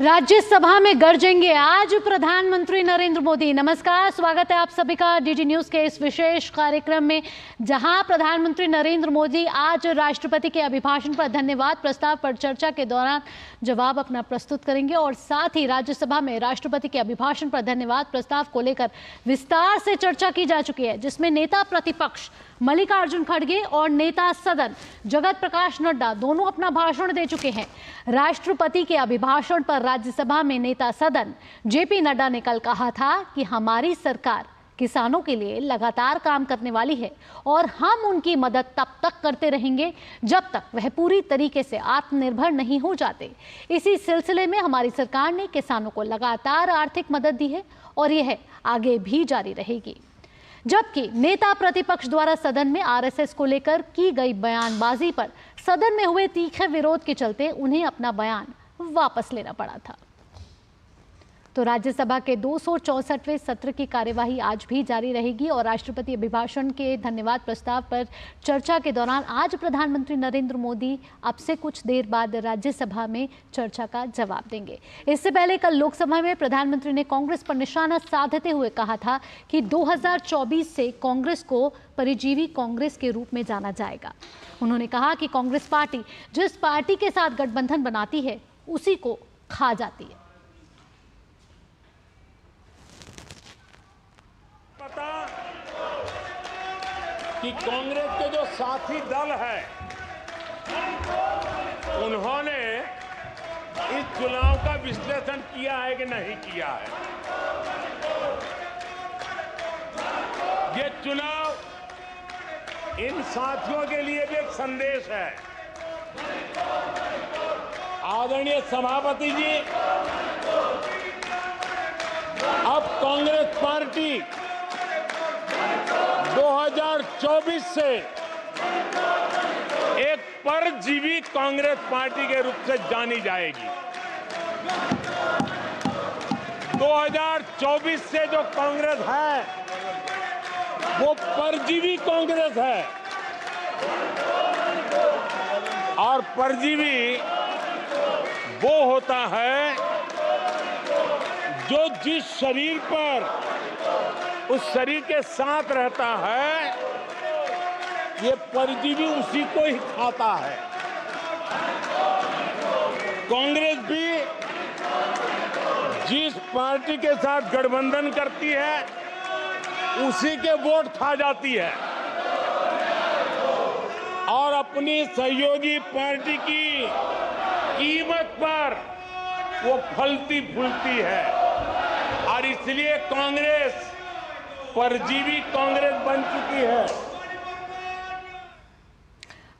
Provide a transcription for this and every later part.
राज्यसभा में गरजेंगे आज प्रधानमंत्री नरेंद्र मोदी। नमस्कार, स्वागत है आप सभी का डीडी न्यूज के इस विशेष कार्यक्रम में, जहां प्रधानमंत्री नरेंद्र मोदी आज राष्ट्रपति के अभिभाषण पर धन्यवाद प्रस्ताव पर चर्चा के दौरान जवाब अपना प्रस्तुत करेंगे और साथ ही राज्यसभा में राष्ट्रपति के अभिभाषण पर धन्यवाद प्रस्ताव को लेकर विस्तार से चर्चा की जा चुकी है, जिसमें नेता प्रतिपक्ष मल्लिकार्जुन खड़गे और नेता सदन जगत प्रकाश नड्डा दोनों अपना भाषण दे चुके हैं। राष्ट्रपति के अभिभाषण पर राज्यसभा में नेता सदन जेपी नड्डा ने कल कहा था कि हमारी सरकार किसानों के लिए लगातार काम करने वाली है और हम उनकी मदद तब तक करते रहेंगे जब तक वह पूरी तरीके से आत्मनिर्भर नहीं हो जाते। इसी सिलसिले में हमारी सरकार ने किसानों को लगातार आर्थिक मदद दी है और यह आगे भी जारी रहेगी। जबकि नेता प्रतिपक्ष द्वारा सदन में आरएसएस को लेकर की गई बयानबाजी पर सदन में हुए तीखे विरोध के चलते उन्हें अपना बयान वापस लेना पड़ा था। तो राज्यसभा के 264वें सत्र की कार्यवाही आज भी जारी रहेगी और राष्ट्रपति अभिभाषण के धन्यवाद प्रस्ताव पर चर्चा के दौरान आज प्रधानमंत्री नरेंद्र मोदी अब से कुछ देर बाद राज्यसभा में चर्चा का जवाब देंगे। इससे पहले कल लोकसभा में प्रधानमंत्री ने कांग्रेस पर निशाना साधते हुए कहा था कि 2024 से कांग्रेस को परिजीवी कांग्रेस के रूप में जाना जाएगा। उन्होंने कहा कि कांग्रेस पार्टी जिस पार्टी के साथ गठबंधन बनाती है उसी को खा जाती है। कि कांग्रेस के जो साथी दल है उन्होंने इस चुनाव का विश्लेषण किया है कि नहीं किया है। ये चुनाव इन साथियों के लिए भी एक संदेश है। आदरणीय सभापति जी, अब कांग्रेस पार्टी 2024 से एक परजीवी कांग्रेस पार्टी के रूप से जानी जाएगी। 2024 से जो कांग्रेस है वो परजीवी कांग्रेस है और परजीवी वो होता है जो जिस शरीर पर उस शरीर के साथ रहता है, ये परजीवी उसी को ही खाता है। कांग्रेस भी जिस पार्टी के साथ गठबंधन करती है उसी के वोट खा जाती है और अपनी सहयोगी पार्टी की कीमत पर वो फलती फूलती है और इसलिए कांग्रेस परजीवी कांग्रेस बन चुकी है।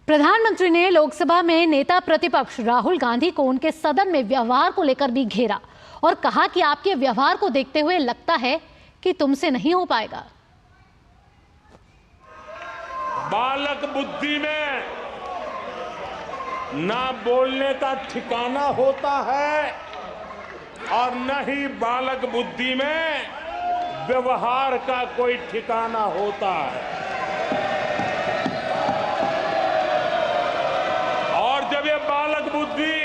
प्रधानमंत्री ने लोकसभा में नेता प्रतिपक्ष राहुल गांधी को उनके सदन में व्यवहार को लेकर भी घेरा और कहा कि आपके व्यवहार को देखते हुए लगता है कि तुमसे नहीं हो पाएगा। बालक बुद्धि में ना बोलने का ठिकाना होता है और न ही बालक बुद्धि में व्यवहार का कोई ठिकाना होता है। और जब ये बालक बुद्धि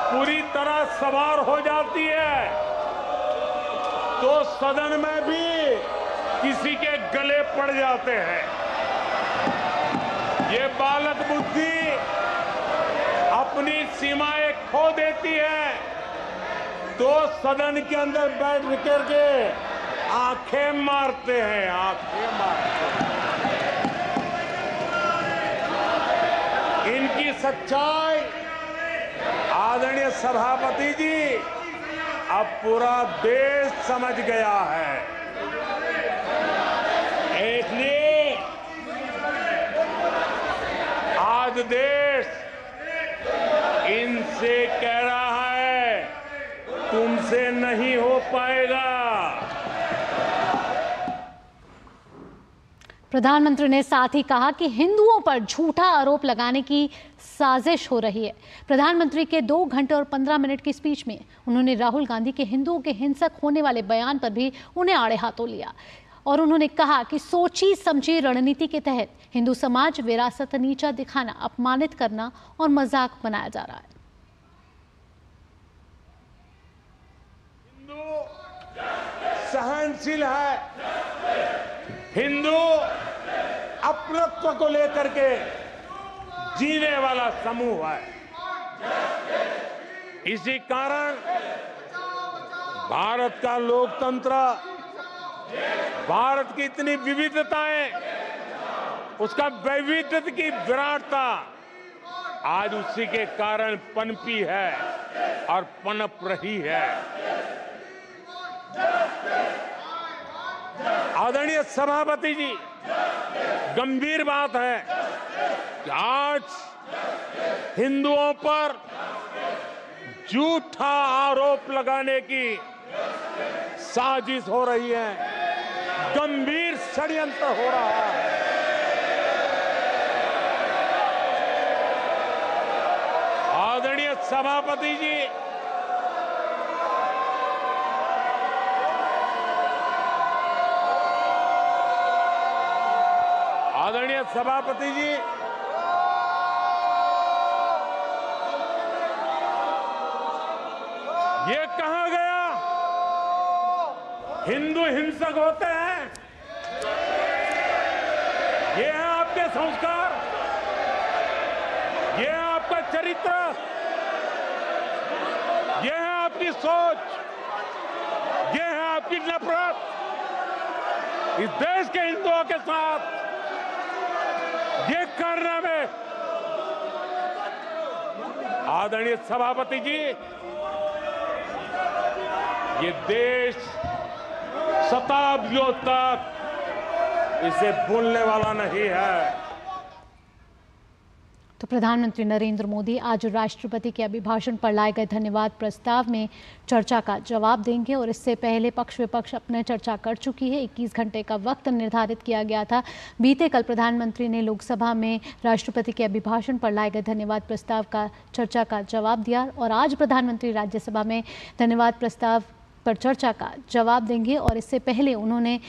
पूरी तरह सवार हो जाती है तो सदन में भी किसी के गले पड़ जाते हैं। ये बालक बुद्धि अपनी सीमाएं खो देती है तो सदन के अंदर बैठ करके आंखें मारते हैं, आंखें मारते हैं। इनकी सच्चाई आदरणीय सभापति जी अब पूरा देश समझ गया है। इसलिए आज देश इनसे कह रहा है तुमसे नहीं हो पाएगा। प्रधानमंत्री ने साथ ही कहा कि हिंदुओं पर झूठा आरोप लगाने की साजिश हो रही है। प्रधानमंत्री के 2 घंटे और 15 मिनट की स्पीच में उन्होंने राहुल गांधी के हिंदुओं के हिंसक होने वाले बयान पर भी उन्हें आड़े हाथों लिया और उन्होंने कहा कि सोची समझी रणनीति के तहत हिंदू समाज विरासत नीचा दिखाना, अपमानित करना और मजाक बनाया जा रहा है। सहनशील है, हिंदू अपनत्व को लेकर के जीने वाला समूह है। इसी कारण भारत का लोकतंत्र, भारत की इतनी विविधताएं, उसका वैविध्य की विराटता आज उसी के कारण पनपी है और पनप रही है। आदरणीय सभापति जी, गंभीर बात है कि आज हिंदुओं पर झूठा आरोप लगाने की साजिश हो रही है, गंभीर षड्यंत्र हो रहा है। आदरणीय सभापति जी, आदरणीय सभापति जी, ये कहा गया हिंदू हिंसक होते हैं? ये है आपके संस्कार, ये है आपका चरित्र, ये है आपकी सोच, ये है आपकी नफरत इस देश के हिंदुओं के साथ। ये करने में आदरणीय सभापति जी, ये देश शताब्दियों तक इसे भूलने वाला नहीं है। तो प्रधानमंत्री नरेंद्र मोदी आज राष्ट्रपति के अभिभाषण पर लाए गए धन्यवाद प्रस्ताव में चर्चा का जवाब देंगे और इससे पहले पक्ष विपक्ष अपने चर्चा कर चुकी है। 21 घंटे का वक्त निर्धारित किया गया था। बीते कल प्रधानमंत्री ने लोकसभा में राष्ट्रपति के अभिभाषण पर लाए गए धन्यवाद प्रस्ताव का चर्चा का जवाब दिया और आज प्रधानमंत्री राज्यसभा में धन्यवाद प्रस्ताव पर चर्चा का जवाब देंगे। और इससे पहले उन्होंने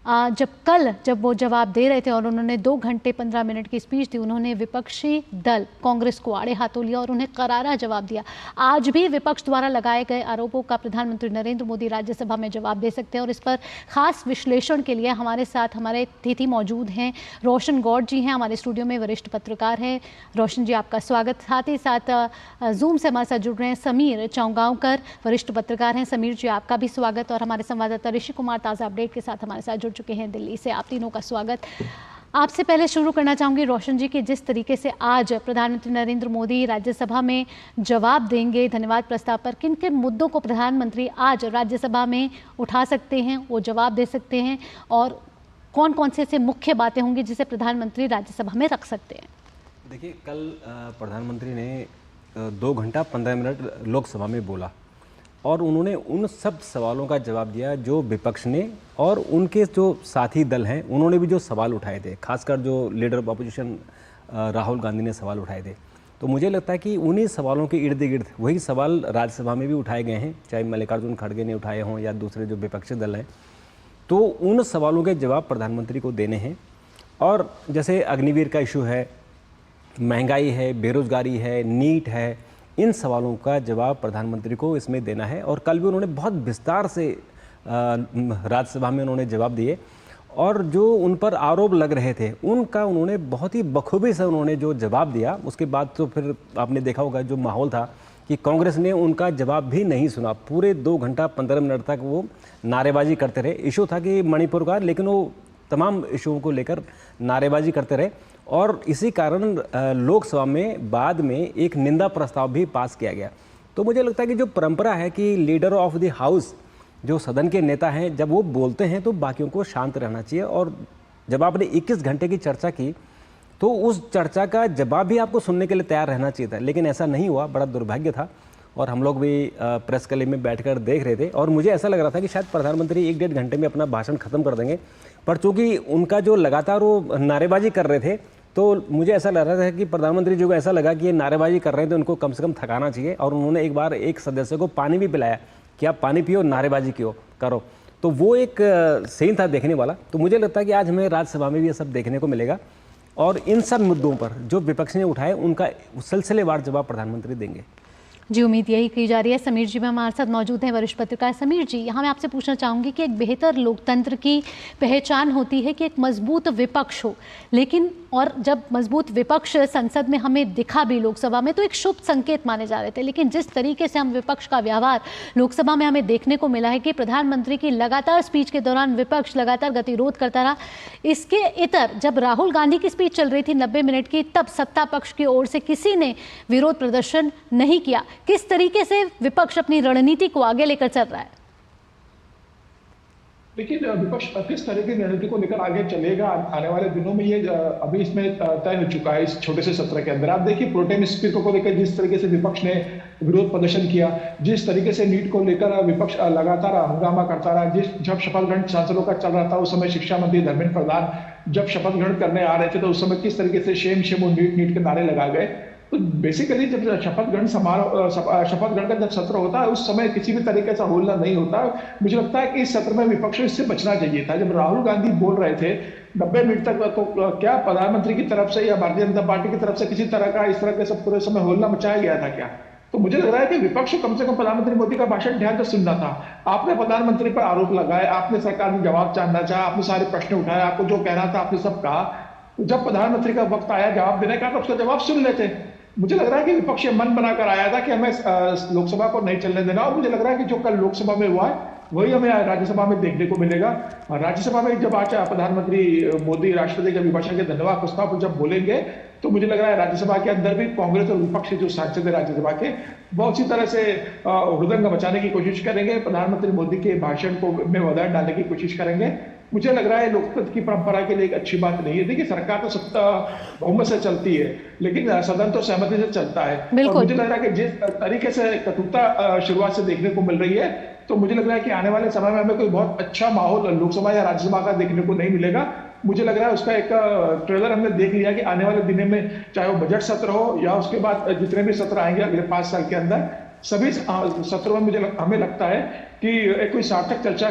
जब वो जवाब दे रहे थे और उन्होंने 2 घंटे 15 मिनट की स्पीच दी, उन्होंने विपक्षी दल कांग्रेस को आड़े हाथों लिया और उन्हें करारा जवाब दिया। आज भी विपक्ष द्वारा लगाए गए आरोपों का प्रधानमंत्री नरेंद्र मोदी राज्यसभा में जवाब दे सकते हैं और इस पर खास विश्लेषण के लिए हमारे साथ हमारे अतिथि मौजूद हैं। रोशन गौड़ जी हैं हमारे स्टूडियो में, वरिष्ठ पत्रकार हैं। रोशन जी, आपका स्वागत। साथ ही साथ जूम से हमारे साथ जुड़ रहे हैं समीर चौंगावकर, वरिष्ठ पत्रकार हैं। समीर जी, आपका भी स्वागत। और हमारे संवाददाता ऋषि कुमार ताज़ा अपडेट के साथ हमारे साथ चुके हैं दिल्ली से। आप तीनों का स्वागत। आपसे पहले शुरू करना चाहूंगी रोशन जी कि जिस तरीके से आज प्रधानमंत्री नरेंद्र मोदी राज्यसभा में जवाब देंगे धन्यवाद प्रस्ताव पर, किन किन मुद्दों को प्रधानमंत्री आज राज्यसभा में उठा सकते हैं, वो जवाब दे सकते हैं और कौन कौन से ऐसे मुख्य बातें होंगी जिसे प्रधानमंत्री राज्यसभा में रख सकते हैं? देखिए, कल प्रधानमंत्री ने 2 घंटा 15 मिनट लोकसभा में बोला और उन्होंने उन सब सवालों का जवाब दिया जो विपक्ष ने और उनके जो साथी दल हैं उन्होंने भी जो सवाल उठाए थे, खासकर जो leader of opposition Rahul Gandhi ने सवाल उठाए थे। तो मुझे लगता है कि उन्हीं सवालों के इर्द गिर्द वही सवाल राज्यसभा में भी उठाए गए हैं, चाहे मल्लिकार्जुन खड़गे ने उठाए हों या दूसरे जो विपक्षी दल हैं। तो उन सवालों के जवाब प्रधानमंत्री को देने हैं। और जैसे अग्निवीर का इशू है, महंगाई है, बेरोजगारी है, नीट है, इन सवालों का जवाब प्रधानमंत्री को इसमें देना है। और कल भी उन्होंने बहुत विस्तार से राज्यसभा में उन्होंने जवाब दिए और जो उन पर आरोप लग रहे थे उनका उन्होंने बहुत ही बखूबी से उन्होंने जो जवाब दिया। उसके बाद तो फिर आपने देखा होगा जो माहौल था कि कांग्रेस ने उनका जवाब भी नहीं सुना। पूरे 2 घंटा 15 मिनट तक वो नारेबाजी करते रहे। इशू था कि मणिपुर का, लेकिन वो तमाम इशुओं को लेकर नारेबाजी करते रहे और इसी कारण लोकसभा में बाद में एक निंदा प्रस्ताव भी पास किया गया। तो मुझे लगता है कि जो परंपरा है कि लीडर ऑफ द हाउस, जो सदन के नेता हैं, जब वो बोलते हैं तो बाकियों को शांत रहना चाहिए। और जब आपने 21 घंटे की चर्चा की तो उस चर्चा का जवाब भी आपको सुनने के लिए तैयार रहना चाहिए था, लेकिन ऐसा नहीं हुआ। बड़ा दुर्भाग्य था और हम लोग भी प्रेस क्लब में बैठकर देख रहे थे और मुझे ऐसा लग रहा था कि शायद प्रधानमंत्री 1-1.5 घंटे में अपना भाषण खत्म कर देंगे, पर चूंकि उनका जो लगातार वो नारेबाजी कर रहे थे तो मुझे ऐसा लग रहा था कि प्रधानमंत्री जी को ऐसा लगा कि ये नारेबाजी कर रहे हैं तो उनको कम से कम थकाना चाहिए। और उन्होंने एक बार एक सदस्य को पानी भी पिलाया कि आप पानी पियो, नारेबाजी करो। तो वो एक सीन था देखने वाला। तो मुझे लगता है कि आज हमें राज्यसभा में भी ये सब देखने को मिलेगा और इन सब मुद्दों पर जो विपक्ष ने उठाए उनका सिलसिलेवार जवाब प्रधानमंत्री देंगे। जी, उम्मीद यही की जा रही है। समीर जी में हमारे साथ मौजूद हैं वरिष्ठ पत्रकार। समीर जी, यहाँ मैं आपसे पूछना चाहूँगी कि एक बेहतर लोकतंत्र की पहचान होती है कि एक मजबूत विपक्ष हो, लेकिन और जब मजबूत विपक्ष संसद में हमें दिखा भी लोकसभा में तो एक शुभ संकेत माने जा रहे थे, लेकिन जिस तरीके से हम विपक्ष का व्यवहार लोकसभा में हमें देखने को मिला है कि प्रधानमंत्री की लगातार स्पीच के दौरान विपक्ष लगातार गतिरोध करता रहा। इसके इतर जब राहुल गांधी की स्पीच चल रही थी 90 मिनट की, तब सत्ता पक्ष की ओर से किसी ने विरोध प्रदर्शन नहीं किया। किस तरीके से विपक्ष अपनी रणनीति को आगे लेकर चल रहा है? लेकिन विपक्ष किस तरह की रणनीति को लेकर आगे चलेगा आने वाले दिनों में, ये अभी इसमें तय हो चुका है। इस छोटे से सत्र के अंदर आप देखिए प्रोटेम स्पीकर को लेकर जिस तरीके से विपक्ष ने विरोध प्रदर्शन किया, जिस तरीके से नीट को लेकर विपक्ष लगातार हंगामा करता रहा। जब शपथ ग्रहण सांसदों का चल रहा था उस समय शिक्षा मंत्री धर्मेंद्र प्रधान जब शपथ ग्रहण करने आ रहे थे तो उस समय किस तरीके से शेम शेम नीट नीट के नारे लगाए गए। तो बेसिकली जब शपथ ग्रहण का जब सत्र होता है उस समय किसी भी तरीके से होल्ला नहीं होता। मुझे लगता है कि इस सत्र में विपक्ष को इससे बचना चाहिए था। जब राहुल गांधी बोल रहे थे 90 मिनट तक, तो क्या प्रधानमंत्री की तरफ से या भारतीय जनता पार्टी की तरफ से किसी तरह का इस तरह के सब पूरे समय होल्ला मचाया गया था क्या? तो मुझे लग रहा है कि विपक्ष को कम से कम प्रधानमंत्री मोदी का भाषण ध्यान से सुनना था। आपने प्रधानमंत्री पर आरोप लगाए, आपने सरकार में जवाब जानना चाहा, आपने सारे प्रश्न उठाए, आपको जो कहना था आपने सब कहा। जब प्रधानमंत्री का वक्त आया जवाब देने का तो उसका जवाब सुन लेते। मुझे लग रहा है कि विपक्ष मन बनाकर आया था कि हमें लोकसभा को नहीं चलने देना, और मुझे लग रहा है कि जो कल लोकसभा में हुआ है वही हमें राज्यसभा में देखने को मिलेगा। राज्यसभा में जब आज प्रधानमंत्री मोदी राष्ट्रपति के अभिभाषण के धन्यवाद प्रस्ताव पर जब बोलेंगे तो मुझे लग रहा है राज्यसभा के अंदर भी कांग्रेस और विपक्ष के जो सांसद है राज्यसभा के वो उसी तरह से हुड़दंग मचाने की कोशिश करेंगे, प्रधानमंत्री मोदी के भाषण को में वधार डालने की कोशिश करेंगे। मुझे लग रहा है लोकतंत्र की परंपरा के लिए एक अच्छी बात नहीं है। देखिए सरकार तो सत्ता बहुमत से चलती है लेकिन सदन तो सहमति से चलता है। और मुझे लग रहा है कि जिस तरीके से कटुता शुरुआत से देखने को मिल रही है तो मुझे लग रहा है कि आने वाले समय में हमें कोई बहुत अच्छा माहौल लोकसभा या राज्यसभा का देखने को नहीं मिलेगा। मुझे लग रहा है उसका एक ट्रेलर हमने देख लिया कि आने वाले दिनों में चाहे वो बजट सत्र हो या उसके बाद जितने भी सत्र आएंगे अगले 5 साल के अंदर, सभी सत्रों में हमें लगता है कि कोई सार्थक चर्चा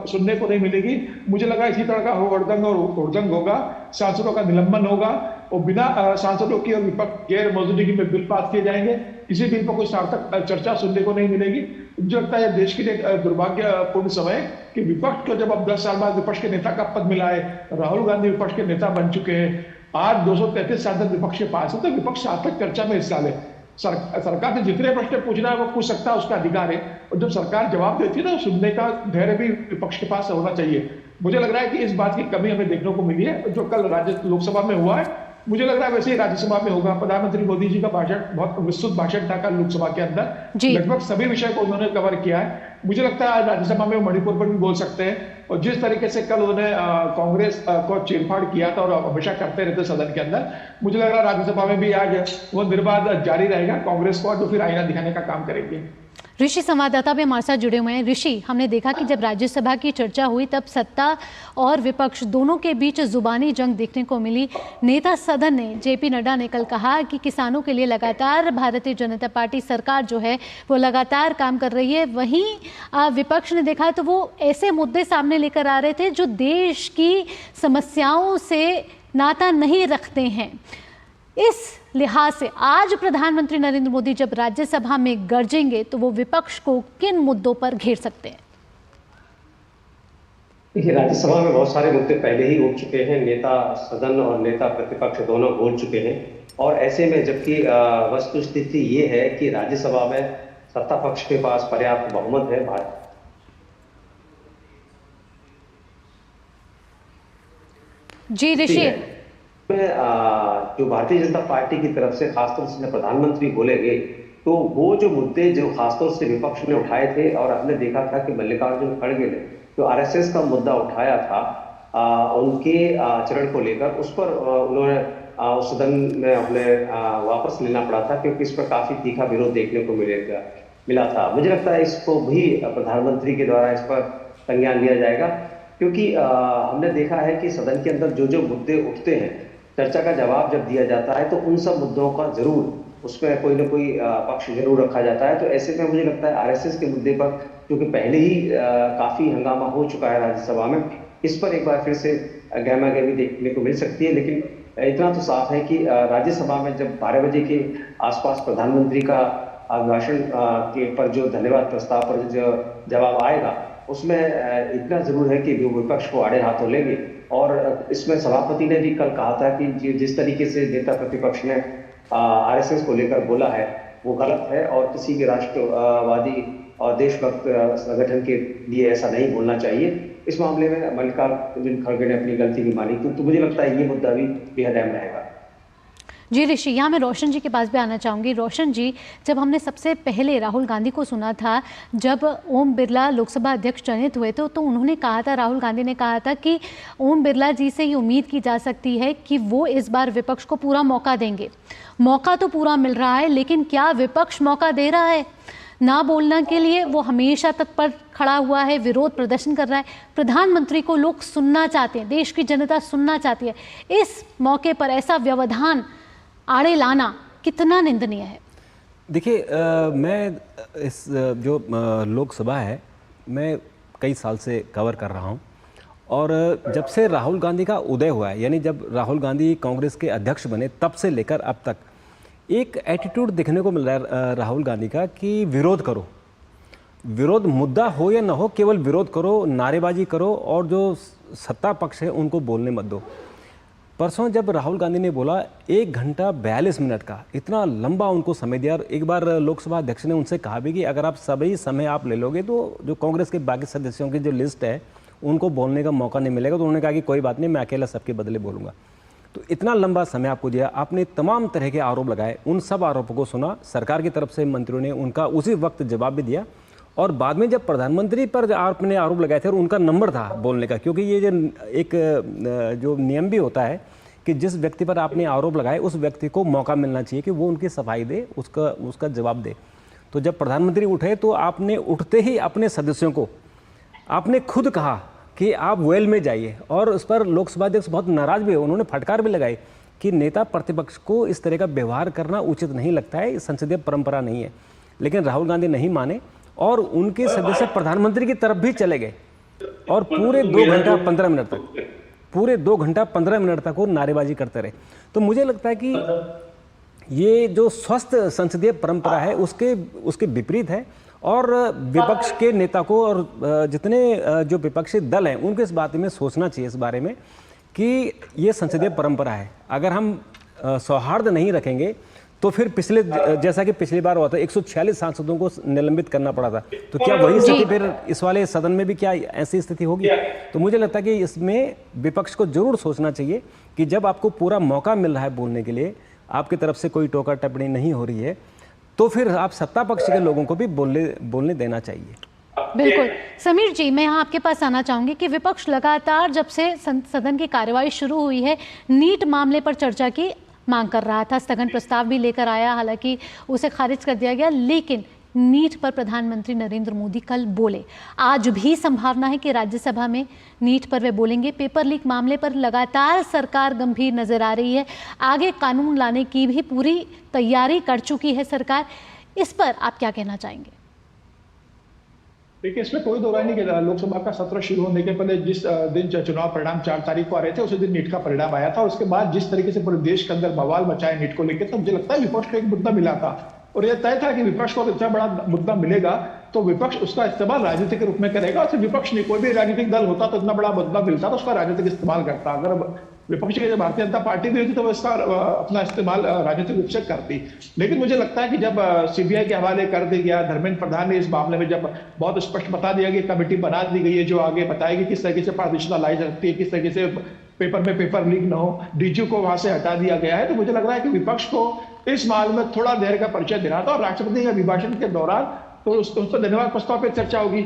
सुनने को नहीं मिलेगी। मुझे लगा इसी तरह का हुड़दंग और हुड़दंग होगा, सांसदों का निलंबन होगा और बिना सांसदों की और विपक्ष गैर मौजूदगी में बिल पास किए जाएंगे। किसी बिल पर कोई सार्थक चर्चा सुनने को नहीं मिलेगी। मुझे लगता है देश के लिए दुर्भाग्यपूर्ण समय कि विपक्ष को जब अब 10 साल बाद विपक्ष के नेता का पद मिला है, राहुल गांधी विपक्ष के नेता बन चुके हैं, आज 233 सांसद विपक्ष के पास है, तो विपक्ष सार्थक चर्चा में हिस्सा ले। सरकार से जितने प्रश्न पूछना है वो पूछ सकता है, उसका अधिकार है। और जब सरकार जवाब देती है ना, सुनने का धैर्य भी विपक्ष के पास होना चाहिए। मुझे लग रहा है कि इस बात की कमी हमें देखने को मिली है। जो कल लोकसभा में हुआ है मुझे लग रहा है वैसे ही राज्यसभा में होगा। प्रधानमंत्री मोदी जी का भाषण बहुत विस्तृत भाषण था कल लोकसभा के अंदर, लगभग सभी विषय को उन्होंने कवर किया है। मुझे लगता है राज्यसभा में मणिपुर पर भी बोल सकते हैं। और जिस तरीके से कल उन्होंने कांग्रेस को चीरफाड़ किया था और हमेशा करते रहते सदन के अंदर, मुझे लग रहा है राज्यसभा में भी आज वो निर्बाध जारी रहेगा। कांग्रेस को तो फिर आईना दिखाने का काम करेंगे। ऋषि संवाददाता भी हमारे साथ जुड़े हुए हैं। ऋषि, हमने देखा कि जब राज्यसभा की चर्चा हुई तब सत्ता और विपक्ष दोनों के बीच जुबानी जंग देखने को मिली। नेता सदन ने जेपी नड्डा ने कल कहा कि किसानों के लिए लगातार भारतीय जनता पार्टी सरकार जो है वो लगातार काम कर रही है। वहीं विपक्ष ने देखा तो वो ऐसे मुद्दे सामने लेकर आ रहे थे जो देश की समस्याओं से नाता नहीं रखते हैं। इस लिहाज से आज प्रधानमंत्री नरेंद्र मोदी जब राज्यसभा में गरजेंगे तो वो विपक्ष को किन मुद्दों पर घेर सकते हैं? देखिए राज्यसभा में बहुत सारे मुद्दे पहले ही उठ चुके हैं। नेता सदन और नेता प्रतिपक्ष दोनों बोल चुके हैं। और ऐसे में जबकि वस्तुस्थिति ये है कि राज्यसभा में सत्ता पक्ष के पास पर्याप्त बहुमत है। जी ऋषि, जो भारतीय जनता पार्टी की तरफ से खासतौर से प्रधानमंत्री बोलेंगे तो वो जो मुद्दे जो खासतौर से विपक्ष ने उठाए थे, और हमने देखा था कि मल्लिकार्जुन खड़गे ने जो आरएसएस का मुद्दा उठाया था उनके आचरण को लेकर, उस पर उन्होंने उस सदन में अपने वापस लेना पड़ा था क्योंकि इस पर काफी तीखा विरोध देखने को मिला था। मुझे लगता है इसको भी प्रधानमंत्री के द्वारा इस पर संज्ञान लिया जाएगा क्योंकि हमने देखा है कि सदन के अंदर जो जो मुद्दे उठते हैं, चर्चा का जवाब जब दिया जाता है तो उन सब मुद्दों का जरूर उसमें कोई ना कोई पक्ष जरूर रखा जाता है। तो ऐसे में मुझे लगता है आरएसएस के मुद्दे पर क्योंकि पहले ही काफी हंगामा हो चुका है राज्यसभा में, इस पर एक बार फिर से गहमागहमी देखने को मिल सकती है। लेकिन इतना तो साफ है कि राज्यसभा में जब 12 बजे के आसपास प्रधानमंत्री का अभिभाषण के पर जो धन्यवाद प्रस्ताव पर जो जवाब आएगा उसमें इतना जरूर है कि वो विपक्ष को आड़े हाथों लेंगे। और इसमें सभापति ने भी कल कहा था कि जिस तरीके से नेता प्रतिपक्ष ने आरएसएस को लेकर बोला है वो गलत है और किसी भी राष्ट्रवादी और देशभक्त संगठन के लिए ऐसा नहीं बोलना चाहिए। इस मामले में मल्लिकार्जुन खड़गे ने अपनी गलती भी मानी, तो मुझे लगता है ये मुद्दा भी बेहद अहम रहेगा। जी ऋषि, यहाँ मैं रोशन जी के पास भी आना चाहूँगी। रोशन जी, जब हमने सबसे पहले राहुल गांधी को सुना था, जब ओम बिरला लोकसभा अध्यक्ष चयनित हुए थे, तो उन्होंने कहा था, राहुल गांधी ने कहा था कि ओम बिरला जी से ये उम्मीद की जा सकती है कि वो इस बार विपक्ष को पूरा मौका देंगे। मौका तो पूरा मिल रहा है, लेकिन क्या विपक्ष मौका दे रहा है? ना बोलने के लिए वो हमेशा तत्पर खड़ा हुआ है, विरोध प्रदर्शन कर रहा है। प्रधानमंत्री को लोग सुनना चाहते हैं, देश की जनता सुनना चाहती है। इस मौके पर ऐसा व्यवधान आड़े लाना कितना निंदनीय है? देखिए, मैं इस जो लोकसभा है, मैं कई साल से कवर कर रहा हूँ और जब से राहुल गांधी का उदय हुआ है, यानी जब राहुल गांधी कांग्रेस के अध्यक्ष बने, तब से लेकर अब तक एक एटीट्यूड देखने को मिल रहा है राहुल गांधी का कि विरोध करो, विरोध मुद्दा हो या ना हो, केवल विरोध करो, नारेबाजी करो और जो सत्ता पक्ष है उनको बोलने मत दो। परसों जब राहुल गांधी ने बोला 1 घंटा 42 मिनट का, इतना लंबा उनको समय दिया। और एक बार लोकसभा अध्यक्ष ने उनसे कहा भी कि अगर आप सभी समय आप ले लोगे तो जो कांग्रेस के बाकी सदस्यों की जो लिस्ट है उनको बोलने का मौका नहीं मिलेगा। तो उन्होंने कहा कि कोई बात नहीं, मैं अकेला सबके बदले बोलूँगा। तो इतना लंबा समय आपको दिया, आपने तमाम तरह के आरोप लगाए, उन सब आरोपों को सुना, सरकार की तरफ से मंत्रियों ने उनका उसी वक्त जवाब भी दिया। और बाद में जब प्रधानमंत्री पर आपने आरोप लगाए थे और उनका नंबर था बोलने का, क्योंकि ये जो एक जो नियम भी होता है कि जिस व्यक्ति पर आपने आरोप लगाए उस व्यक्ति को मौका मिलना चाहिए कि वो उनकी सफाई दे, उसका जवाब दे। तो जब प्रधानमंत्री उठे तो आपने उठते ही अपने सदस्यों को आपने खुद कहा कि आप वेल में जाइए, और उस पर लोकसभा अध्यक्ष बहुत नाराज भी हुए। उन्होंने फटकार भी लगाई कि नेता प्रतिपक्ष को इस तरह का व्यवहार करना उचित नहीं लगता है, संसदीय परंपरा नहीं है। लेकिन राहुल गांधी नहीं माने और उनके सदस्य प्रधानमंत्री की तरफ भी चले गए और पूरे 2 घंटा 15 मिनट तक, पूरे 2 घंटा 15 मिनट तक वो नारेबाजी करते रहे। तो मुझे लगता है कि ये जो स्वस्थ संसदीय परंपरा है उसके विपरीत है। और विपक्ष के नेता को और जितने जो विपक्षी दल हैं उनको इस बात में सोचना चाहिए, इस बारे में कि ये संसदीय परंपरा है। अगर हम सौहार्द नहीं रखेंगे तो फिर जैसा कि पिछली बार हुआ था 146 सांसदों को निलंबित करना पड़ा था, तो क्या वही स्थिति फिर इस वाले सदन में भी क्या ऐसी स्थिति होगी? तो मुझे लगता है कि इसमें विपक्ष को जरूर सोचना चाहिए कि जब आपको पूरा मौका मिल रहा है बोलने के लिए, आपकी तरफ से कोई टोका टिप्पणी नहीं हो रही है, तो फिर आप सत्ता पक्ष के लोगों को भी बोलने देना चाहिए। बिल्कुल। समीर जी, मैं यहाँ आपके पास आना चाहूंगी कि विपक्ष लगातार जब से सदन की कार्यवाही शुरू हुई है, नीट मामले पर चर्चा की मांग कर रहा था, स्थगन प्रस्ताव भी लेकर आया, हालांकि उसे खारिज कर दिया गया। लेकिन नीट पर प्रधानमंत्री नरेंद्र मोदी कल बोले। आज भी संभावना है कि राज्यसभा में नीट पर वे बोलेंगे। पेपर लीक मामले पर लगातार सरकार गंभीर नजर आ रही है, आगे कानून लाने की भी पूरी तैयारी कर चुकी है सरकार। इस पर आप क्या कहना चाहेंगे? देखिए, इसमें कोई दो राय नहीं कि लोकसभा का सत्र शुरू होने के पहले जिस दिन चुनाव परिणाम 4 तारीख को आ रहे थे, उसी दिन नीट का परिणाम आया था। और उसके बाद जिस तरीके से पूरे देश के अंदर बवाल मचाया नीट को लेकर, तो मुझे लगता है विपक्ष को एक मुद्दा मिला था और यह तय था कि विपक्ष को इतना बड़ा मुद्दा मिलेगा तो विपक्ष उसका इस्तेमाल राजनीति के रूप में करेगा। और सिर्फ विपक्ष नहीं, कोई भी राजनीतिक दल होता तो इतना बड़ा मुद्दा मिलता तो उसका राजनीतिक इस्तेमाल करता। अगर विपक्ष की भारतीय जनता पार्टी भी होती तो वो इसका अपना इस्तेमाल राजनीतिक रूप से करती। लेकिन मुझे लगता है कि जब सीबीआई के हवाले कर दिया गया, धर्मेंद्र प्रधान ने इस मामले में जब बहुत स्पष्ट बता दिया कि कमेटी बना दी गई है जो आगे बताएगी किस तरीके से पारदर्शिता लाई जा सकती है, किस तरीके से पेपर में पेपर लीक न हो, डीजी को वहां से हटा दिया गया है, तो मुझे लग रहा है कि विपक्ष को इस मामले में थोड़ा देर का परिचय देना था। और राष्ट्रपति के अभिभाषण के दौरान तो उसको धन्यवाद प्रस्ताव पर चर्चा होगी,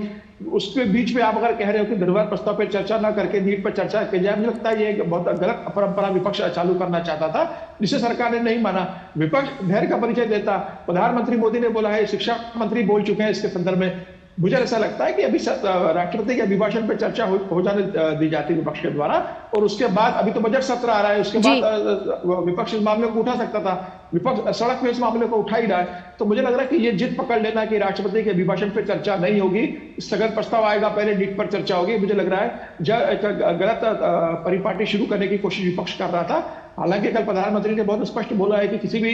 उसके बीच में आप अगर कह रहे हो कि धन्यवाद प्रस्ताव पर चर्चा ना करके नीट पर चर्चा की जाए, मुझे लगता है ये एक बहुत गलत परंपरा विपक्ष चालू करना चाहता था, जिसे सरकार ने नहीं माना। विपक्ष धैर्य का परिचय देता। प्रधानमंत्री मोदी ने बोला है, शिक्षा मंत्री बोल चुके हैं इसके संदर्भ में। मुझे ऐसा लगता है कि अभी राष्ट्रपति के अभिभाषण पर चर्चा हो जाने दी जाती है विपक्ष के द्वारा, और उसके बाद अभी तो बजट सत्र आ रहा है, उसके बाद विपक्ष इस मामले को उठा सकता था। विपक्ष सड़क पे इस मामले को उठा ही रहा है। तो मुझे लग रहा है कि ये जिद पकड़ लेना कि राष्ट्रपति के अभिभाषण पे चर्चा नहीं होगी, स्थगन प्रस्ताव आएगा, पहले नीट पर चर्चा होगी, मुझे लग रहा है गलत परिपाटी शुरू करने की कोशिश विपक्ष कर रहा था। हालांकि कल प्रधानमंत्री ने बहुत स्पष्ट बोला है कि किसी भी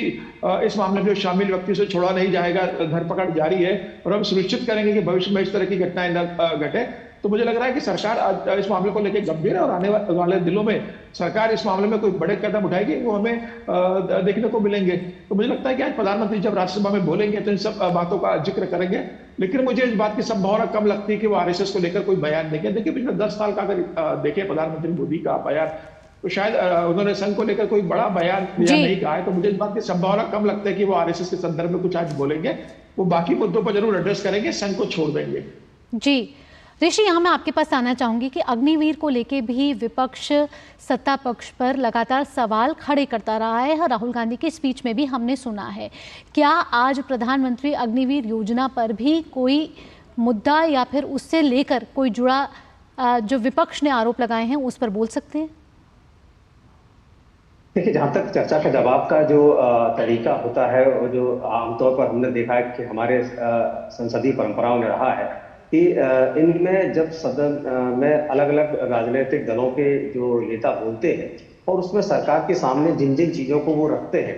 इस मामले में शामिल व्यक्ति से छोड़ा नहीं जाएगा, धरपकड़ जारी है और हम सुनिश्चित करेंगे कि भविष्य में इस तरह की घटनाएं न घटे। तो मुझे लग रहा है कि सरकार इस मामले को लेकर गंभीर है और आने वाले दिनों में सरकार इस मामले में कोई बड़े कदम उठाएगी, वो हमें देखने को मिलेंगे। तो मुझे लगता है कि आज प्रधानमंत्री जब राज्यसभा में बोलेंगे तो इन सब बातों का जिक्र करेंगे, लेकिन मुझे इस बात की संभावना कम लगती है कि वो आरएसएस को लेकर कोई बयान देंगे। देखिए पिछले 10 साल का अगर देखें प्रधानमंत्री मोदी का बयान, तो शायद उन्होंने संघ को लेकर कोई बड़ा बयान नहीं कहा है। तो मुझे इस बात की संभावना कम लगता है कि वो आरएसएस के संदर्भ में कुछ आज बोलेंगे। वो बाकी मुद्दों पर जरूर एड्रेस करेंगे, संघ को छोड़ देंगे। जी ऋषि, यहाँ मैं आपके पास आना चाहूंगी कि अग्निवीर को लेके भी विपक्ष सत्ता पक्ष पर लगातार सवाल खड़े करता रहा है। राहुल गांधी की स्पीच में भी हमने सुना है। क्या आज प्रधानमंत्री अग्निवीर योजना पर भी कोई मुद्दा या फिर उससे लेकर कोई जुड़ा जो विपक्ष ने आरोप लगाए हैं उस पर बोल सकते हैं? देखिए, जहां तक चर्चा का जवाब का जो तरीका होता है, और जो आमतौर पर हमने देखा है कि हमारे संसदीय परंपराओं में रहा है कि इनमें जब सदन में अलग अलग राजनीतिक दलों के जो नेता बोलते हैं और उसमें सरकार के सामने जिन जिन चीजों को वो रखते हैं,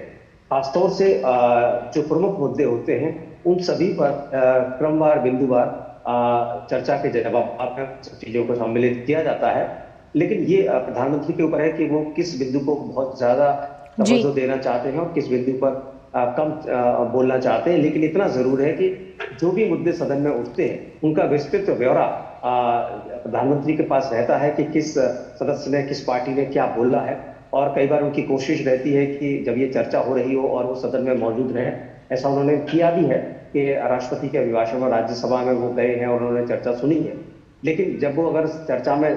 खासतौर से जो प्रमुख मुद्दे होते हैं, उन सभी पर क्रमवार बिंदुवार चर्चा के जवाब में सब चीजों को सम्मिलित किया जाता है। लेकिन ये प्रधानमंत्री के ऊपर है कि वो किस बिंदु को बहुत ज्यादा तवज्जो देना चाहते हैं और किस बिंदु पर कम बोलना चाहते हैं। लेकिन इतना जरूर है कि जो भी मुद्दे सदन में उठते हैं उनका विस्तृत ब्यौरा प्रधानमंत्री के पास रहता है कि किस सदस्य ने, किस पार्टी ने क्या बोला है। और कई बार उनकी कोशिश रहती है कि जब ये चर्चा हो रही हो और वो सदन में मौजूद रहे। ऐसा उन्होंने किया भी है कि राष्ट्रपति के अभिभाषण में राज्यसभा में वो गए हैं और उन्होंने चर्चा सुनी है। लेकिन जब वो अगर चर्चा में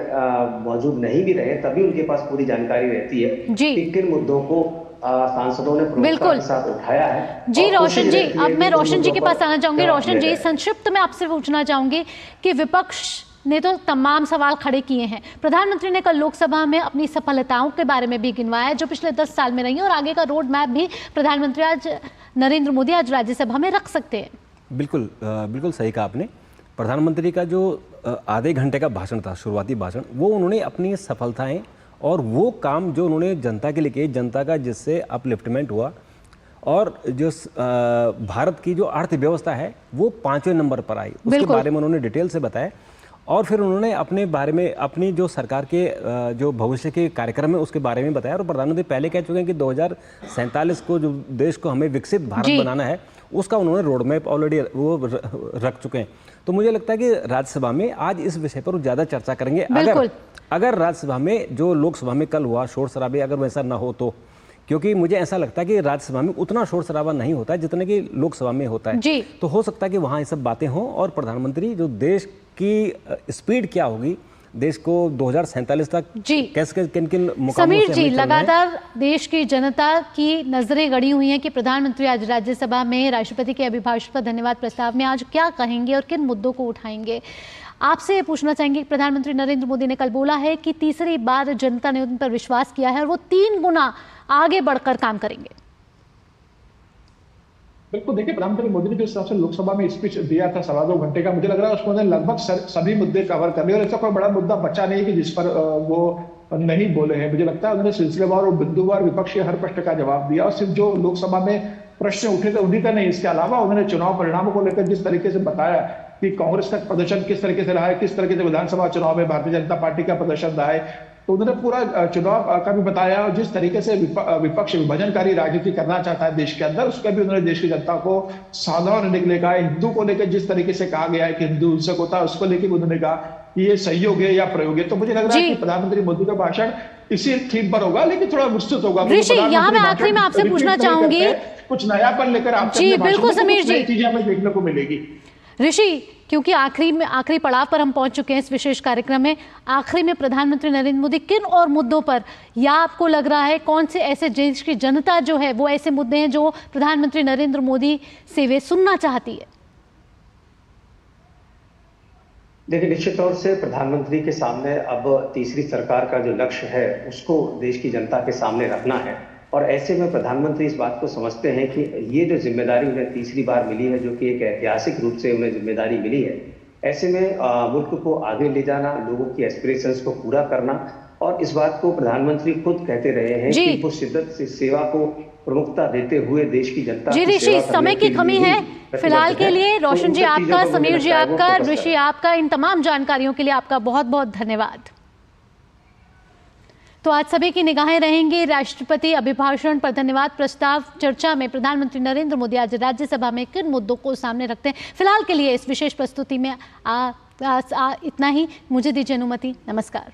मौजूद नहीं भी रहे, तभी उनके पास पूरी जानकारी रहती है कि किन मुद्दों को सांसदों ने प्रमुखता के साथ उठाया है। जी रोशन जी, अब मैं रोशन जी के पास आना चाहूंगी। रोशन जी, संक्षिप्त में आपसे पूछना चाहूंगी कि विपक्ष ने तो तमाम सवाल खड़े किए हैं, प्रधानमंत्री ने कल लोकसभा में अपनी सफलताओं के बारे में भी गिनवाया जो पिछले 10 साल में रही, और आगे का रोड मैप भी प्रधानमंत्री आज नरेंद्र मोदी आज राज्यसभा में रख सकते हैं। बिल्कुल बिल्कुल सही कहा आपने। प्रधानमंत्री का जो आधे घंटे का भाषण था, शुरुआती भाषण, वो उन्होंने अपनी सफलताएं और वो काम जो उन्होंने जनता के लिए किए, जनता का जिससे अपलिफ्टमेंट हुआ, और जो भारत की जो अर्थव्यवस्था है वो 5वें नंबर पर आई, उसके बारे में उन्होंने डिटेल से बताया। और फिर उन्होंने अपने बारे में, अपनी जो सरकार के जो भविष्य के कार्यक्रम है उसके बारे में बताया। और प्रधानमंत्री पहले कह चुके हैं कि 2047 को जो देश को हमें विकसित भारत बनाना है, उसका उन्होंने रोड मैप ऑलरेडी वो रख चुके हैं। तो मुझे लगता है कि राज्यसभा में आज इस विषय पर ज़्यादा चर्चा करेंगे। अगर राज्यसभा में जो लोकसभा में कल हुआ शोर शराबे, अगर वैसा ना हो तो, क्योंकि मुझे ऐसा लगता है कि राज्यसभा में उतना शोर शराबा नहीं होता है जितने कि लोकसभा में होता है। तो हो सकता है कि वहाँ ये सब बातें हों और प्रधानमंत्री जो देश की स्पीड क्या होगी, देश को 2047 तक कैसे किन किन मुकामों से समीर जी, लगातार देश की जनता की नजरें गड़ी हुई हैं कि प्रधानमंत्री आज राज्यसभा में राष्ट्रपति के अभिभाषण पर धन्यवाद प्रस्ताव में आज क्या कहेंगे और किन मुद्दों को उठाएंगे। आपसे पूछना चाहेंगे कि प्रधानमंत्री नरेंद्र मोदी ने कल बोला है कि तीसरी बार जनता ने उन पर विश्वास किया है और वो 3 गुना आगे बढ़कर काम करेंगे। बिल्कुल, देखिए प्रधानमंत्री मोदी ने जिस हिसाब से लोकसभा में स्पीच दिया था 2.25 घंटे का, मुझे लग रहा है उसमें लगभग सभी मुद्दे कवर कर लिए और ऐसा कोई बड़ा मुद्दा बचा नहीं है कि जिस पर वो नहीं बोले हैं। मुझे लगता है उन्होंने सिलसिलेवार और बिंदुवार विपक्ष के हर प्रश्न का जवाब दिया और सिर्फ जो लोकसभा में प्रश्न उठे थे उन्हीं का नहीं, इसके अलावा उन्होंने चुनाव परिणामों को लेकर जिस तरीके से बताया कि कांग्रेस का प्रदर्शन किस तरीके से रहा है, किस तरीके से विधानसभा चुनाव में भारतीय जनता पार्टी का प्रदर्शन रहा है, तो उन्होंने पूरा चुनाव का भी बताया। और जिस तरीके से विपक्ष विभाजनकारी राजनीति करना चाहता है देश के अंदर, उसका भी उन्होंने देश की जनता को सावधान रहने के लिए कहा है। हिंदू को लेकर जिस तरीके से कहा गया है कि हिंदू हिंसक होता है, उसको लेकर उन्होंने कहा कि ये सहयोग है या प्रयोग है। तो मुझे लग रहा है कि प्रधानमंत्री मोदी का भाषण इसी थीम पर होगा, लेकिन थोड़ा विस्तृत होगा। यहाँ मैं आखिरी में आपसे पूछना चाहूंगी, कुछ नयापन लेकर आपसे जी बिल्कुल समीर जी, चीजें हमें देखने को मिलेगी। ऋषि, क्योंकि आखिरी पड़ाव पर हम पहुंच चुके हैं इस विशेष कार्यक्रम में, आखिरी में प्रधानमंत्री नरेंद्र मोदी किन और मुद्दों पर, या आपको लग रहा है कौन से ऐसे देश की जनता जो है वो ऐसे मुद्दे हैं जो प्रधानमंत्री नरेंद्र मोदी से वे सुनना चाहती है? देखिए, निश्चित तौर से प्रधानमंत्री के सामने अब तीसरी सरकार का जो लक्ष्य है उसको देश की जनता के सामने रखना है। और ऐसे में प्रधानमंत्री इस बात को समझते हैं कि ये जो जिम्मेदारी उन्हें तीसरी बार मिली है, जो कि एक ऐतिहासिक रूप से उन्हें जिम्मेदारी मिली है, ऐसे में मुल्क को आगे ले जाना, लोगों की एस्पिरेशंस को पूरा करना, और इस बात को प्रधानमंत्री खुद कहते रहे हैं कि वो शिद्दत से सेवा को प्रमुखता देते हुए देश की जनता जी ऋषि, समय की कमी है फिलहाल के लिए। रोशन जी आपका, समीर जी आपका, ऋषि आपका, इन तमाम जानकारियों के लिए आपका बहुत बहुत धन्यवाद। तो आज सभी की निगाहें रहेंगी राष्ट्रपति अभिभाषण पर धन्यवाद प्रस्ताव चर्चा में। प्रधानमंत्री नरेंद्र मोदी आज राज्यसभा में किन मुद्दों को सामने रखते हैं, फिलहाल के लिए इस विशेष प्रस्तुति में इतना ही। मुझे दीजिए अनुमति। नमस्कार।